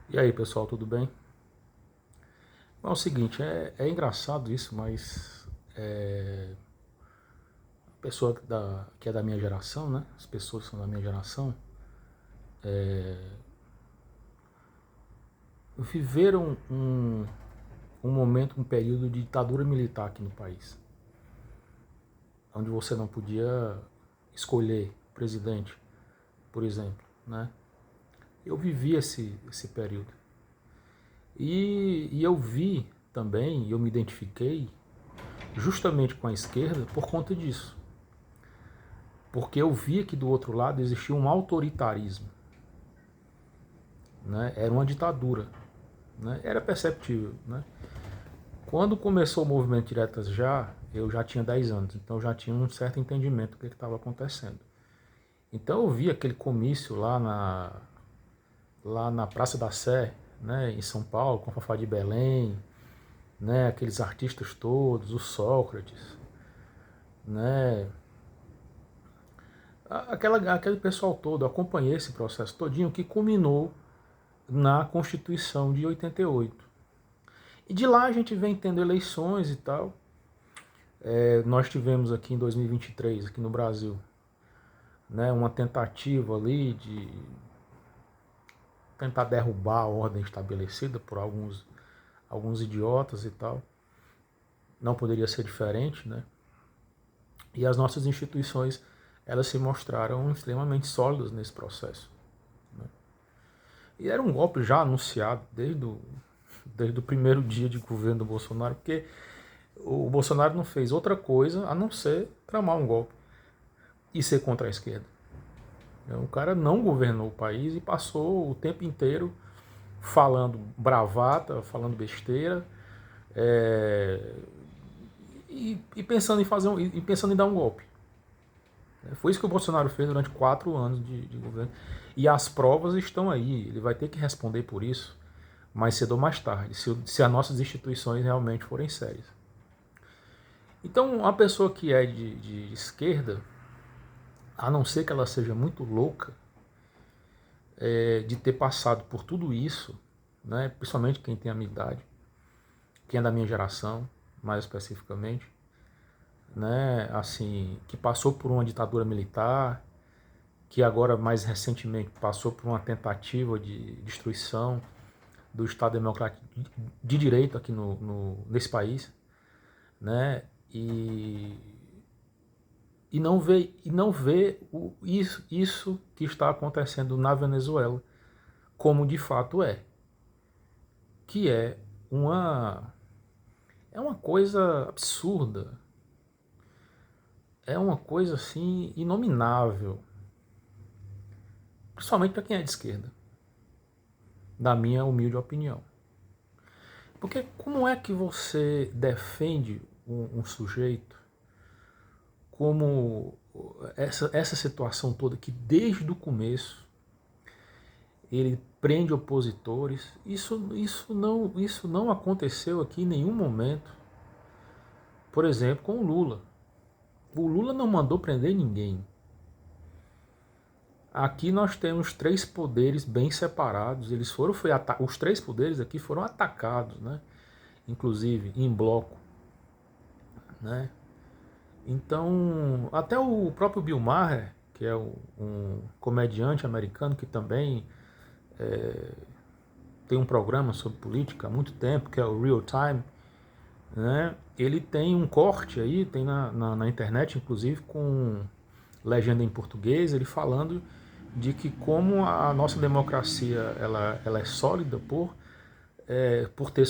E aí, pessoal, tudo bem? Bom, é o seguinte, é engraçado isso, mas a pessoa que é da minha geração, né? As pessoas que são da minha geração, viveram um momento, um período de ditadura militar aqui no país, onde você não podia escolher presidente, por exemplo, né? Eu vivi esse período. E eu vi também, eu me identifiquei justamente com a esquerda por conta disso. Porque eu via que do outro lado existia um autoritarismo, né? Era uma ditadura, né? Era perceptível, né? Quando começou o movimento Diretas Já, eu já tinha 10 anos, então eu já tinha um certo entendimento do que estava acontecendo. Então eu vi aquele comício lá na Praça da Sé, né, em São Paulo, com a Fafá de Belém, né, aqueles artistas todos, o Sócrates, né, aquele pessoal todo. Eu acompanhei esse processo todinho que culminou na Constituição de 88. E de lá a gente vem tendo eleições e tal. Nós tivemos aqui em 2023, aqui no Brasil, né, uma tentativa ali de tentar derrubar a ordem estabelecida por alguns idiotas e tal. Não poderia ser diferente, né? E as nossas instituições, elas se mostraram extremamente sólidas nesse processo, né? E era um golpe já anunciado desde o primeiro dia de governo do Bolsonaro, porque o Bolsonaro não fez outra coisa a não ser tramar um golpe e ser contra a esquerda. O cara não governou o país e passou o tempo inteiro falando bravata, falando besteira, e pensando em pensando em dar um golpe. Foi isso que o Bolsonaro fez durante 4 anos de governo. E as provas estão aí. Ele vai ter que responder por isso mais cedo ou mais tarde, se as nossas instituições realmente forem sérias. Então, uma pessoa que é de esquerda, a não ser que ela seja muito louca, de ter passado por tudo isso, né, principalmente quem tem a minha idade, quem é da minha geração, mais especificamente, né, assim, que passou por uma ditadura militar, que agora mais recentemente passou por uma tentativa de destruição do Estado Democrático de Direito aqui nesse país, né, e não vê isso que está acontecendo na Venezuela como de fato que é uma coisa absurda, é uma coisa assim inominável, principalmente para quem é de esquerda, na minha humilde opinião. Porque como é que você defende um sujeito como essa situação toda que desde o começo ele prende opositores? Isso não aconteceu aqui em nenhum momento. Por exemplo, com o Lula. O Lula não mandou prender ninguém. Aqui nós temos três poderes bem separados. Os três poderes aqui foram atacados, né? Inclusive em bloco, né? Então, até o próprio Bill Maher, que é um comediante americano que também tem um programa sobre política há muito tempo, que é o Real Time, né? Ele tem um corte aí, tem na internet, inclusive, com legenda em português, ele falando de que como a nossa democracia ela é sólida por ter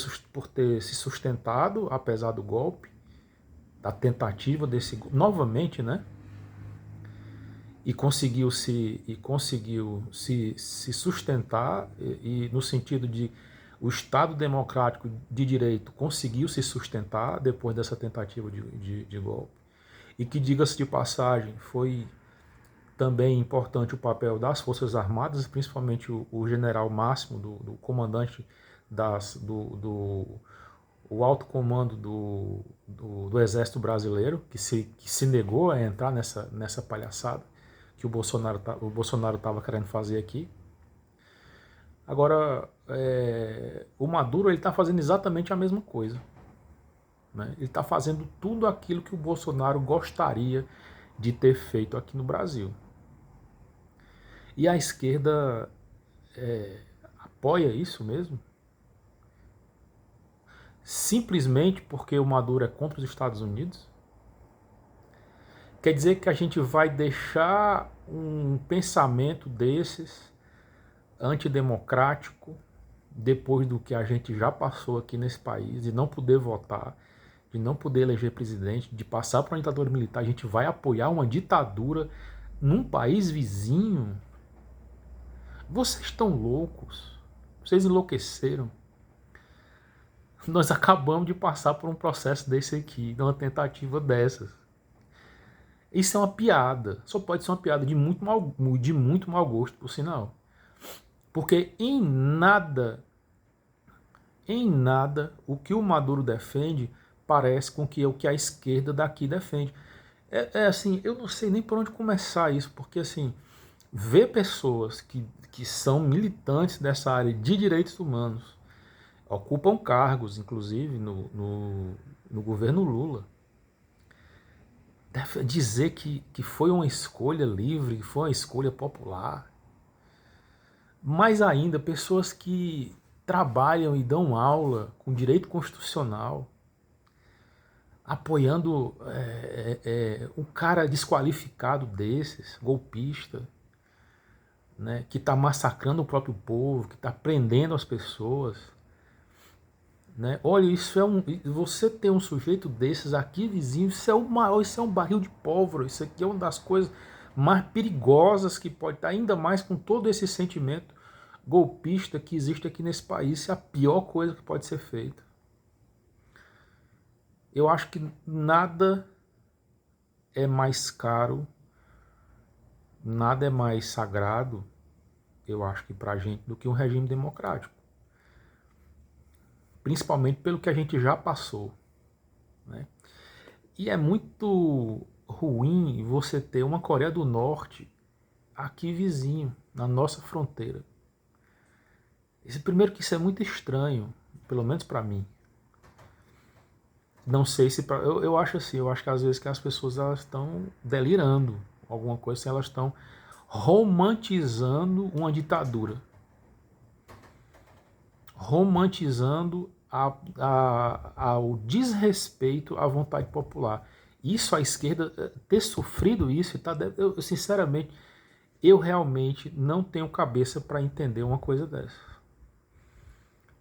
se sustentado, apesar do golpe, da tentativa novamente, né? E conseguiu se sustentar, e no sentido de o Estado Democrático de Direito conseguiu se sustentar depois dessa tentativa de golpe. E que, diga-se de passagem, foi também importante o papel das Forças Armadas, principalmente o general máximo, do comandante o alto comando do Exército Brasileiro, que se negou a entrar nessa palhaçada que o Bolsonaro estava querendo fazer aqui. Agora, o Maduro está fazendo exatamente a mesma coisa. Né? Ele está fazendo tudo aquilo que o Bolsonaro gostaria de ter feito aqui no Brasil. E a esquerda apoia isso mesmo? Simplesmente porque o Maduro é contra os Estados Unidos? Quer dizer que a gente vai deixar um pensamento desses antidemocrático depois do que a gente já passou aqui nesse país, de não poder votar, de não poder eleger presidente, de passar por uma ditadura militar, a gente vai apoiar uma ditadura num país vizinho? Vocês estão loucos? Vocês enlouqueceram? Nós acabamos de passar por um processo desse aqui, de uma tentativa dessas. Isso é uma piada, só pode ser uma piada de muito mau gosto, por sinal. Porque em nada o que o Maduro defende parece com o que a esquerda daqui defende. Assim, eu não sei nem por onde começar isso, porque assim, ver pessoas que são militantes dessa área de direitos humanos, ocupam cargos, inclusive, no governo Lula, dizer que foi uma escolha livre, que foi uma escolha popular. Mais ainda, pessoas que trabalham e dão aula com direito constitucional, apoiando um cara desqualificado desses, golpista, né, que está massacrando o próprio povo, que está prendendo as pessoas. Né? Olha, você ter um sujeito desses aqui vizinho, isso é um barril de pólvora, isso aqui é uma das coisas mais perigosas que pode estar, ainda mais com todo esse sentimento golpista que existe aqui nesse país. Isso é a pior coisa que pode ser feita. Eu acho que nada é mais caro, nada é mais sagrado, eu acho que pra gente, do que um regime democrático. Principalmente pelo que a gente já passou. Né? E é muito ruim você ter uma Coreia do Norte aqui vizinho, na nossa fronteira. Primeiro que isso é muito estranho, pelo menos para mim. Não sei se... Eu acho assim, eu acho que às vezes que as pessoas elas estão delirando, alguma coisa assim, elas estão romantizando uma ditadura. Romantizando o desrespeito à vontade popular. Isso, a esquerda ter sofrido isso, eu sinceramente, eu realmente não tenho cabeça para entender uma coisa dessa.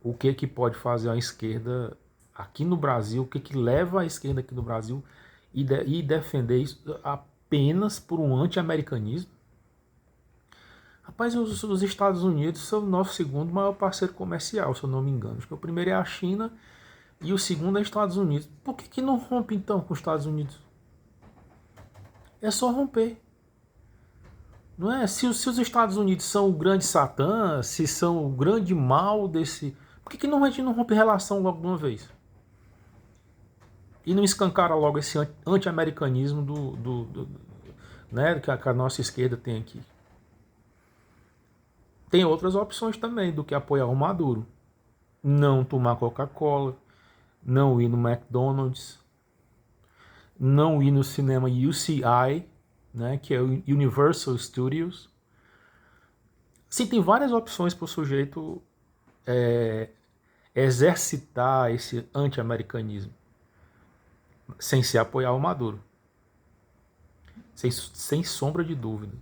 O que pode fazer a esquerda aqui no Brasil, o que leva a esquerda aqui no Brasil e defender isso apenas por um anti-americanismo? Rapaz, os Estados Unidos são o nosso segundo maior parceiro comercial, se eu não me engano. Acho que o primeiro é a China e o segundo é os Estados Unidos. Por que não rompe então com os Estados Unidos? É só romper. Não é? Se os Estados Unidos são o grande Satã, se são o grande mal desse... Por que a gente não rompe relação logo de uma vez? E não escancara logo esse anti-americanismo né, que a nossa esquerda tem aqui? Tem outras opções também do que apoiar o Maduro. Não tomar Coca-Cola, não ir no McDonald's, não ir no cinema UCI, né, que é o Universal Studios. Sim, tem várias opções para o sujeito exercitar esse anti-americanismo sem se apoiar o Maduro. Sem sombra de dúvida.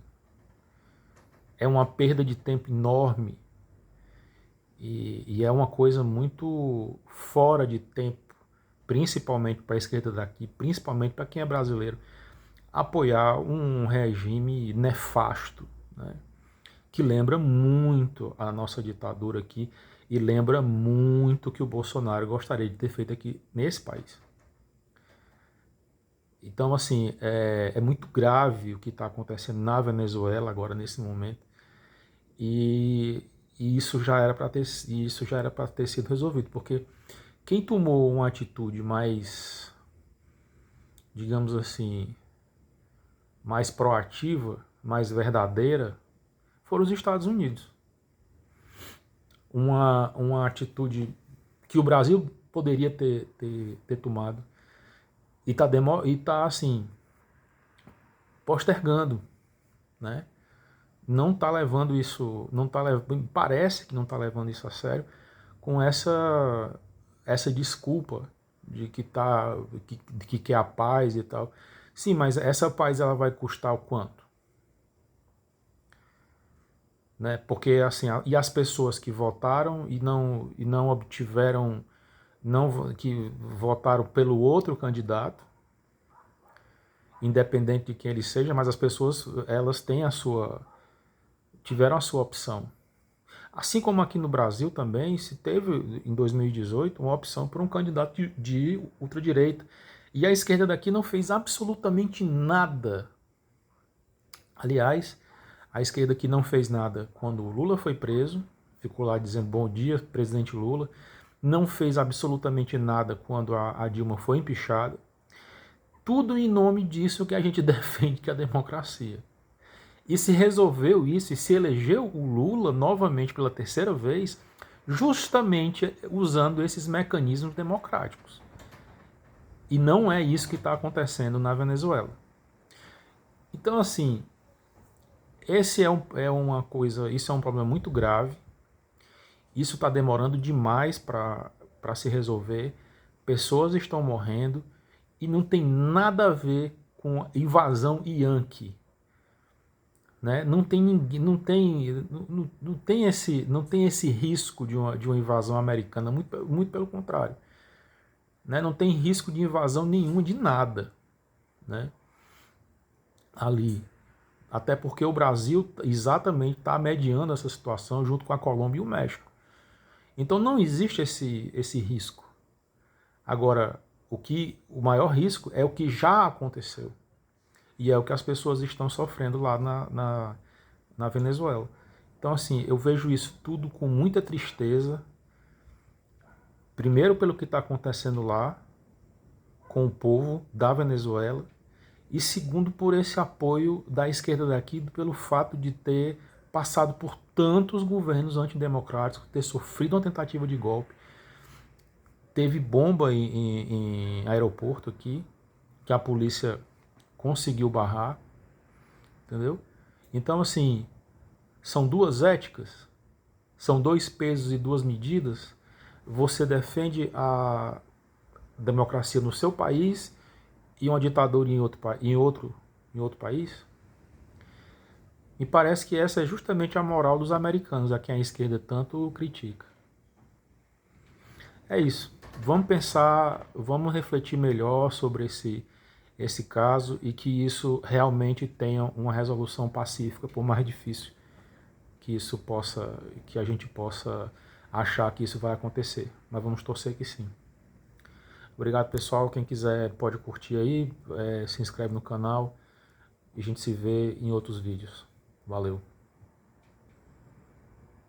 É uma perda de tempo enorme e é uma coisa muito fora de tempo, principalmente para a esquerda daqui, principalmente para quem é brasileiro, apoiar um regime nefasto, né, que lembra muito a nossa ditadura aqui e lembra muito o que o Bolsonaro gostaria de ter feito aqui nesse país. Então, assim, é muito grave o que está acontecendo na Venezuela agora, nesse momento. E isso já era para ter sido resolvido, porque quem tomou uma atitude mais, digamos assim, mais proativa, mais verdadeira, foram os Estados Unidos. uma atitude que o Brasil poderia ter tomado e tá assim, postergando, né? Não está levando isso, parece que não está levando isso a sério, com essa desculpa de que quer a paz e tal. Sim, mas essa paz ela vai custar o quanto? Né? Porque assim, e as pessoas que votaram e não obtiveram, que votaram pelo outro candidato, independente de quem ele seja, mas as pessoas elas tiveram a sua opção. Assim como aqui no Brasil também se teve em 2018 uma opção por um candidato de ultradireita. E a esquerda daqui não fez absolutamente nada. Aliás, a esquerda aqui não fez nada quando o Lula foi preso, ficou lá dizendo bom dia, presidente Lula. Não fez absolutamente nada quando a Dilma foi empichada. Tudo em nome disso que a gente defende, que é a democracia. E se resolveu isso, e se elegeu o Lula novamente pela terceira vez, justamente usando esses mecanismos democráticos. E não é isso que está acontecendo na Venezuela. Então, assim, isso é um problema muito grave. Isso está demorando demais para se resolver. Pessoas estão morrendo e não tem nada a ver com invasão Yankee. Né? Não tem esse risco de uma invasão americana, muito pelo contrário. Né? Não tem risco de invasão nenhuma de nada, né? Ali. Até porque o Brasil exatamente está mediando essa situação junto com a Colômbia e o México. Então não existe esse risco. Agora, o maior risco é o que já aconteceu. E é o que as pessoas estão sofrendo lá na Venezuela. Então, assim, eu vejo isso tudo com muita tristeza. Primeiro pelo que está acontecendo lá, com o povo da Venezuela. E segundo por esse apoio da esquerda daqui, pelo fato de ter passado por tantos governos antidemocráticos, ter sofrido uma tentativa de golpe. Teve bomba em aeroporto aqui, que a polícia conseguiu barrar. Entendeu? Então, assim, são duas éticas, são dois pesos e duas medidas. Você defende a democracia no seu país e uma ditadura em outro país? E parece que essa é justamente a moral dos americanos, a quem a esquerda tanto critica. É isso. Vamos pensar, vamos refletir melhor sobre esse caso e que isso realmente tenha uma resolução pacífica, por mais difícil que a gente possa achar que isso vai acontecer. Mas vamos torcer que sim. Obrigado, pessoal. Quem quiser pode curtir aí, se inscreve no canal e a gente se vê em outros vídeos. Valeu!